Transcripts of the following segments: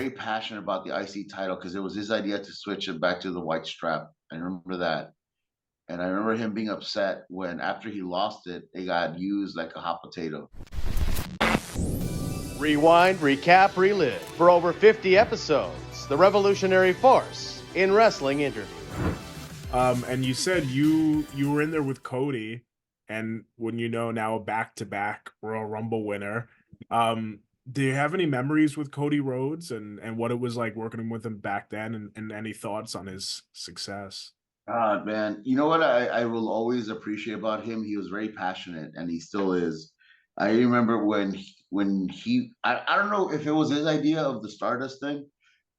very passionate about the IC title because it was his idea to switch it back to the white strap. I remember that. And I remember him being upset when after he lost it, it got used like a hot potato. Rewind, recap, relive for over 50 episodes. The revolutionary force in wrestling interview. And you said you were in there with Cody, and when now a back-to-back Royal Rumble winner. Do you have any memories with Cody Rhodes and what it was like working with him back then, and any thoughts on his success? Man, you know what I will always appreciate about him? He was very passionate, and he still is. I remember when I don't know if it was his idea of the Stardust thing,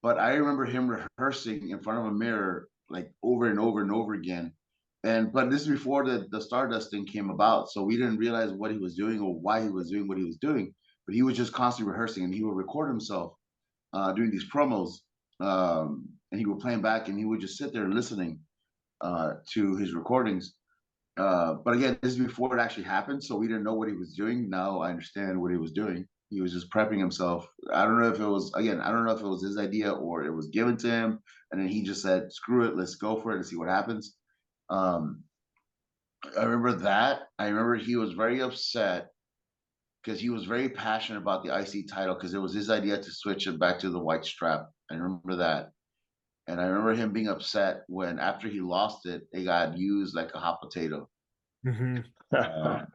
but I remember him rehearsing in front of a mirror like over and over and over again. But this is before the Stardust thing came about, so we didn't realize what he was doing or why he was doing what he was doing. But he was just constantly rehearsing, and he would record himself doing these promos, and he would play them back, and he would just sit there listening to his recordings. But again, this is before it actually happened, so we didn't know what he was doing. Now I understand what he was doing. He was just prepping himself. I don't know if it was his idea or it was given to him, and then he just said, "Screw it, let's go for it and see what happens." I remember that. I remember he was very upset because he was very passionate about the IC title because it was his idea to switch it back to the white strap. I remember that. And I remember him being upset when after he lost it, it got used like a hot potato. Mm-hmm. I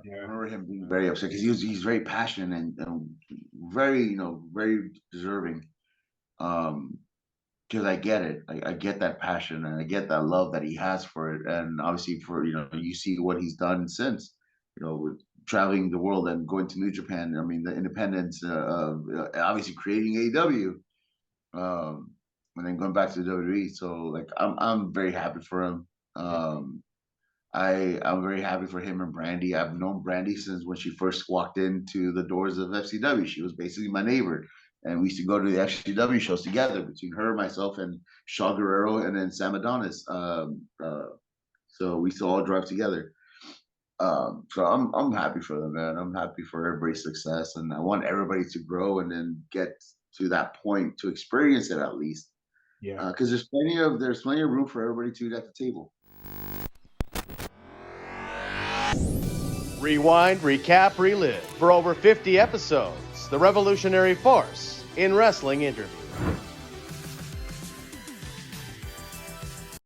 remember him being very upset because he's very passionate and very very deserving. Because I get it, I get that passion and I get that love that he has for it, and obviously for you see what he's done since, with traveling the world and going to New Japan. I mean, the independence, obviously creating AEW. And then going back to the WWE. So like I'm very happy for him. I'm very happy for him and Brandy. I've known Brandy since when she first walked into the doors of FCW. She was basically my neighbor, and we used to go to the FCW shows together between her, myself, and Shaw Guerrero, and then Sam Adonis. So we used to all drive together. So I'm happy for them, man. I'm happy for everybody's success, and I want everybody to grow and then get to that point to experience it at least. Yeah, Because there's plenty of room for everybody to eat at the table. Rewind, recap, relive for over 50 episodes. The revolutionary force in wrestling interview.